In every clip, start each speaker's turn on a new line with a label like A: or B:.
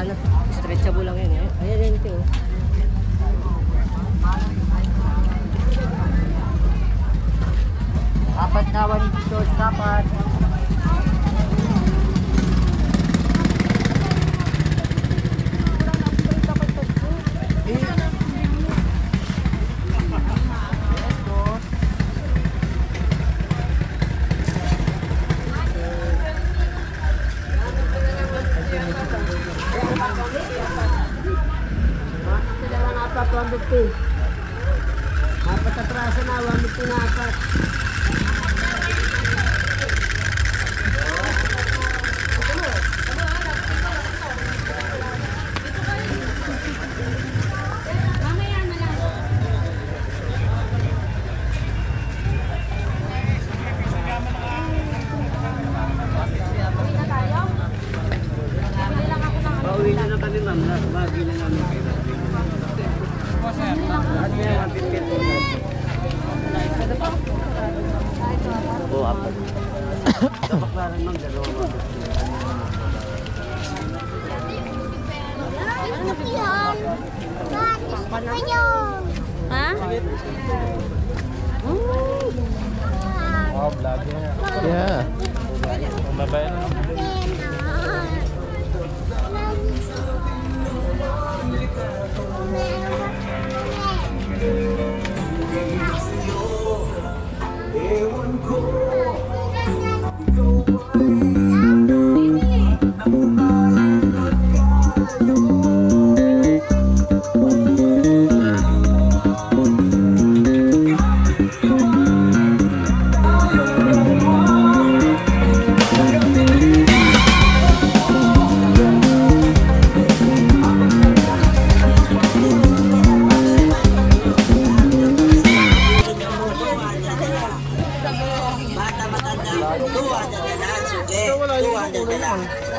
A: ano, stretchable lang yan eh. Ayan yun ito. Apat na 1 short, dapat. Apat na praso na, 150 na apat. Pauwi na na kami ma'am, bagi na namin kayo. Oh, apa? Kapaklaran ng dalawa.
B: Ha?
C: Oh, vlogger.
D: Yeah.
C: Mababay na.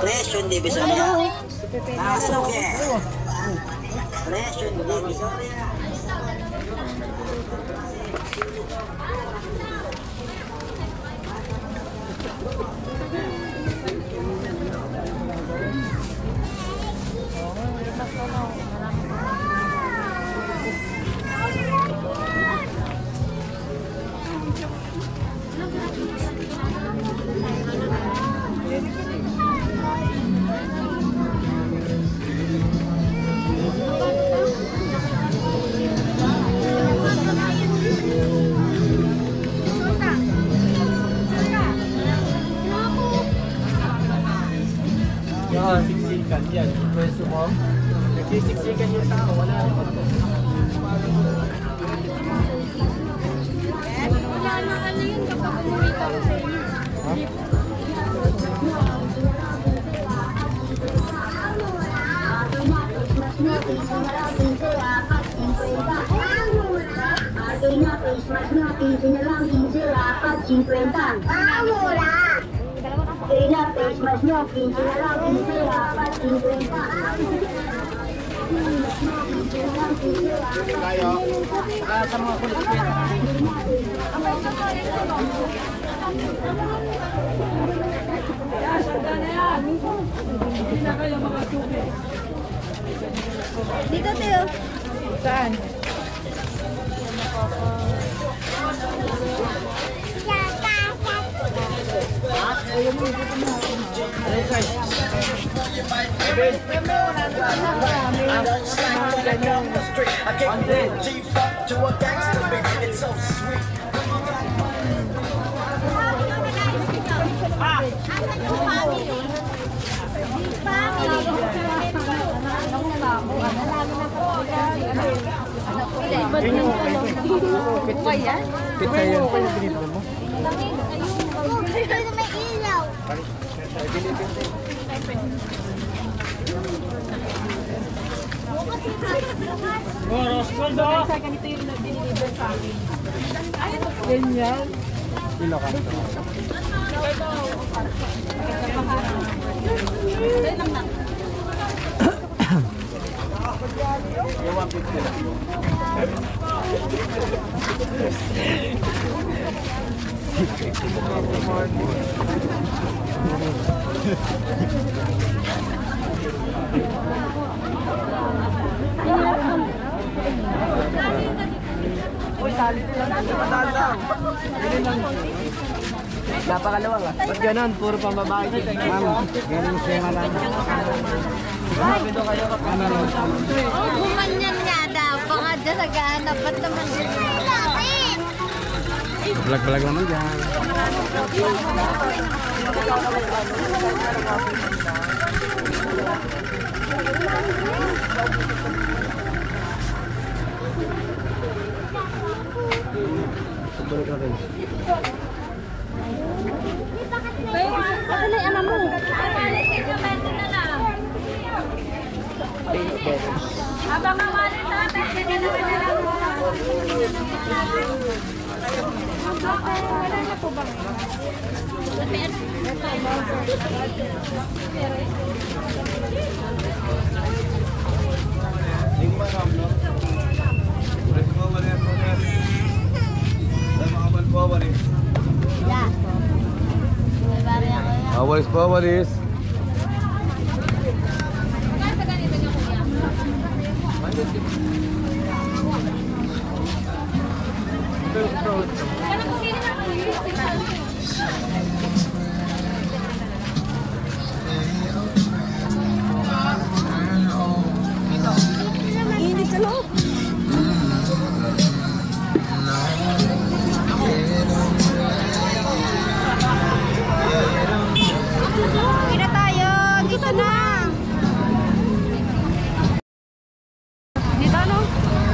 A: Presyon di Bisoria. Masuk ya. Presyon di Bisoria.
C: Siksikan yan. Pwesto mo. Nagsisiksikan yung tao. Wala rin ito.
B: Wala na ano yun kapag umuwi ka sa inyo.
E: Face mask nyo, 15 na lang, 15 dapat 50.
C: Kayo. Sa mga kulit ko yan.
B: Dito, Teo. Saan?
D: Pizza yun. Pinito mo?
E: May ilaw.
B: Ganito yung diniliver sa akin.
D: Ganyan. Kilo ka.
A: Napakaluwag ah.
C: Ba't ganun? Puro pang babae.
A: Ma'am, ganun siya malang.
B: Gumanyan nga daw. Baka dyan sa gaanap. Ba't naman dyan?
D: Vlog naman dyan.
A: Balik na rin.
B: Kasi alam mo. Abang mawali sa atin. Wala na po ba?
C: Walis pa, walis.
B: Init sa loob. Kina tayo. Dito na. Dito no?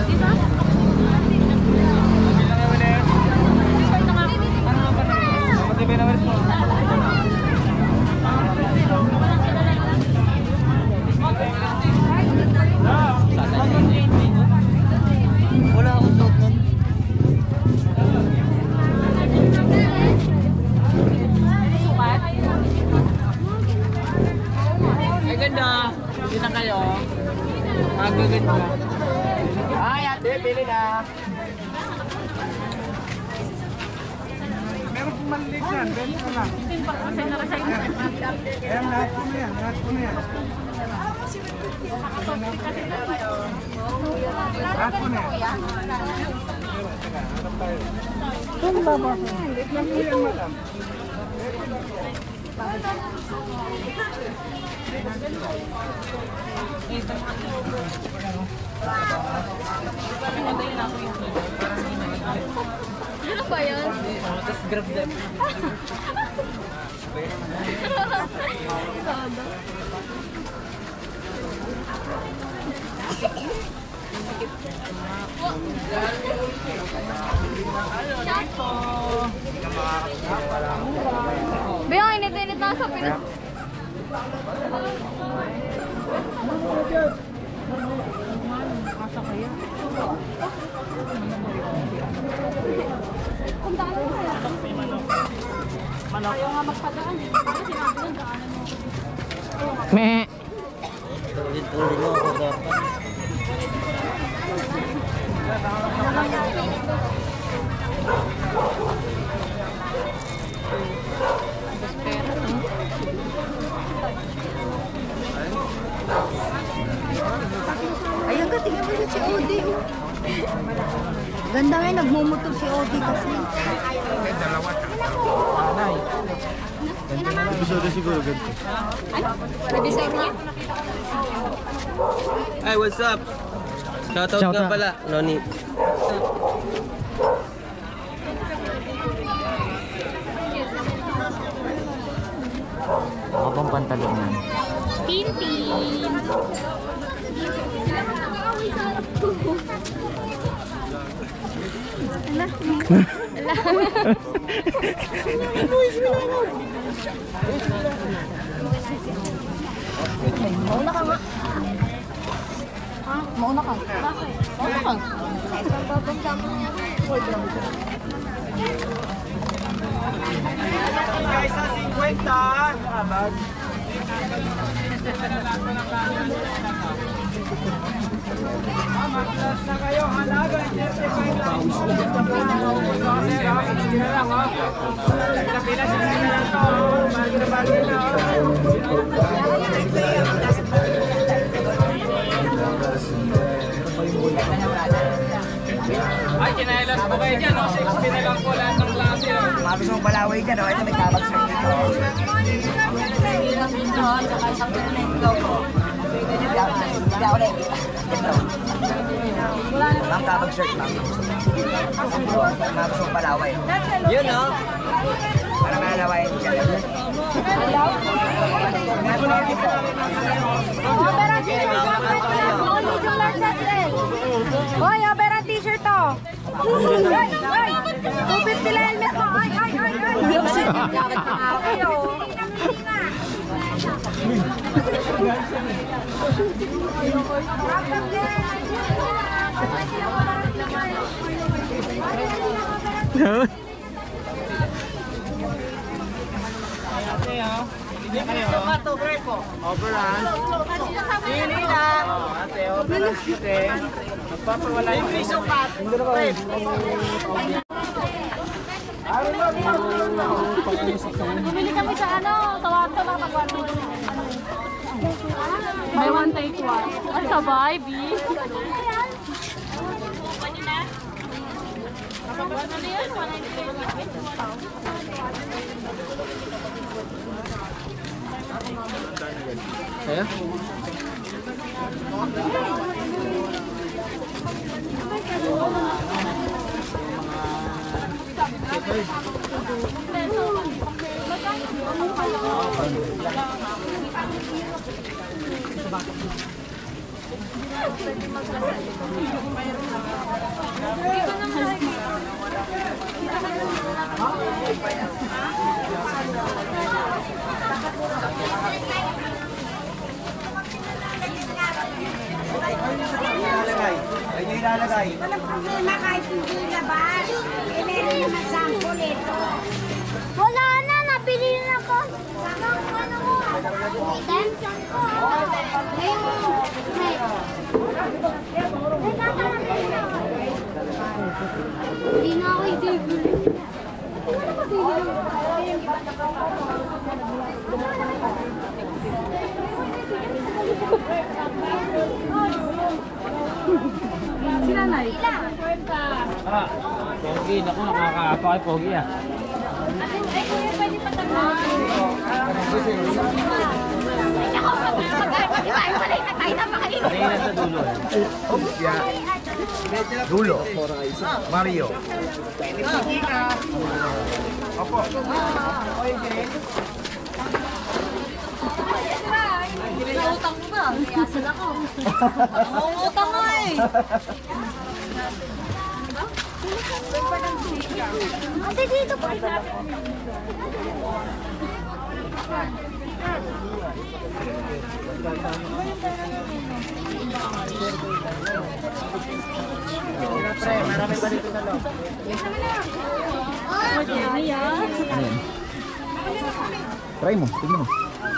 B: Dito?
D: Matibay na walis mo.
C: Wala akong suot nun.
D: Ay ganda. Hindi na kayo. Magaganda.
C: Ay, ate, pili na.
D: Meron pong maliit yan. Bento na lang. Ayan, lahat po na yan. Lahat po na yan. Lahat po na yan. Saan ba ba? Lang po yan, madam.
B: Ano ba yan?
D: Just grab them.
B: Bea, init-init na sa Pinas. Punta ka na. Ayaw nga magpadaan. Ano sinabi nun? Daanan mo.
D: Meh.
C: Ulit-ulit mo ako dapat.
B: Ayun ka, tingnan mo si Odi. Ganda nga, nagmumotor si Odi kasi.
C: Gusto na siguro ganito.
B: Ano? Nag-design niya?
C: Hey, what's up? Shoutout
D: Shoutout.
C: nga pala, Noni.
D: Ako pang pantalon yan.
B: Tintin! Ala. Ala. Mauna ka nga. Ha? Mauna ka. Bakit? Mauna ka. Babagdamo niya. Hold lang.
C: Guys, sa 50. Abag. Mag-class na kayo, halaga. Pila-pila, sige na lang to. Bagay na. Ay, kinailas po kayo dyan, no? 60 na lang po lahat ng klase.
F: Mga gusto mong balaway dyan, no? Ito may tabag sa dito. Hindi ako na ito. Ma'am, tabag shirt, ma'am. Mga gusto mong balaway.
C: Yun, no?
F: Para malalawayan dyan.
B: Hoy, overall t-shirt to. Ay, ay. 250 lang helmet mo. Ay, ay, ay, ay. Ay, oh.
C: Overrun. Pili lang. Ate, overrun ate. Magpapawala yung piso pa.
B: Bumili kami sa ano, tawato na pag-1 May one take one. Ang sabay, B.
C: Kaya?
F: Ay, nyo ilalagay.
E: Walang problema kahit hindi labas. Eh, meron naman sample ito.
B: Wala na, nabili na ko. Ano mo? Tension ko. Hindi na ako ibibili. Sinanay.
C: Ah, Pogi. Naku, nakakaapa kay Pogi ah.
B: Ay, kuya, pwede pa tanong.
C: Kanina sa dulo eh.
F: Dulo. Mario.
B: Utang mo ba? Iyasan ako. Utang nga eh. Ate, dito pa.
C: Pre, marami pa dito na loob.
F: Ayan. Try mo, tignan mo.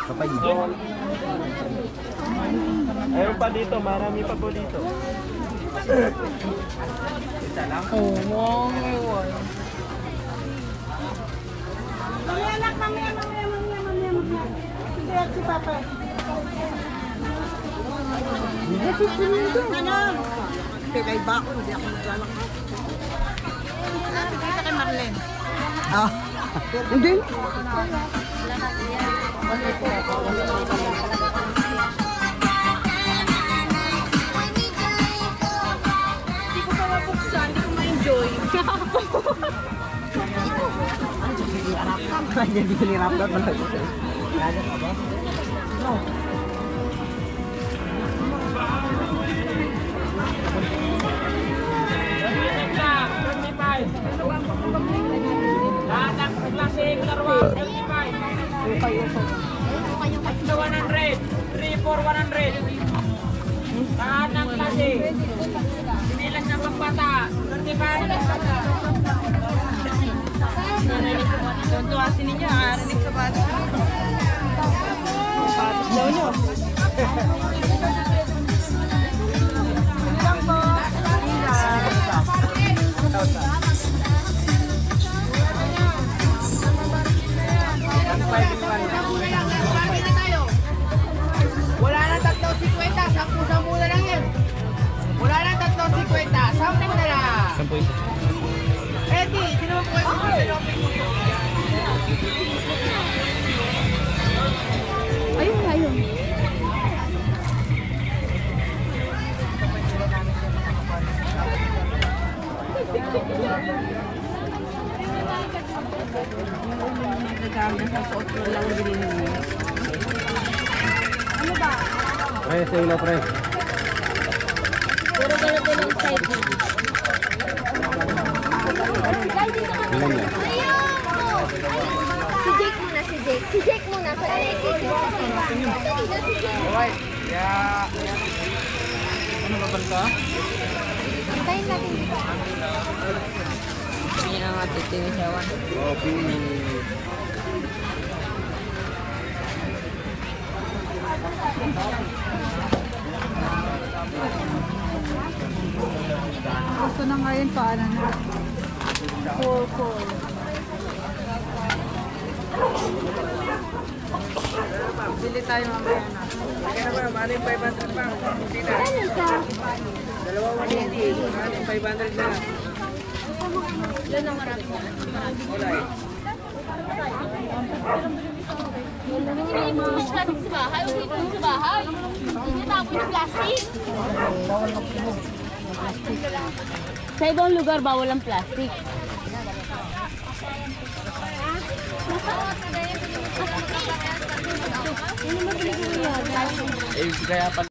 F: Kapay mo.
C: Ayun pa dito, marami pa po dito.
F: Ah, hindi.
B: Hindi ko pa mabuksan, hindi ko ma-enjoy.
F: Hindi ko nirap daw pala. Kaya ka ba? No.
C: Sa 100, 3 for 100. Lahat ng klase. Sinilas ng pagbata. 35.
B: Tuntua si ninyo, arinig sa bata. Patos daw nyo. Ilang po?
D: Wala na 350, 10 na lang yun. Wala na 350, 10 na lang.
B: Eddie, sino mo po kayo sa shopping mo? Ayun, ayun.
A: Pre, sa ilo, pre.
B: Puro ganito lang side mo.
A: Ilan yan?
B: Si Jake muna, si Jake. Si Jake muna. Sa
C: Ano ba ka?
B: Antayin natin dito.
C: Hindi na nga titinisawan.
D: Gusto na ngayon paano na.
B: Cool.
D: Bili tayo mamaya na. Kaya naman, ano yung 500 pa? Hindi na.
B: Ano ka?
D: Dalawa 180. Ano yung 500 na?
B: Yun ang marami. Hindi mo mas plastic sa bahay. Huwag dito sa bahay. Hindi tapon yung plastic. Sa ibang lugar bawal ang plastic. Ano ba binigyan niya?
C: Kaya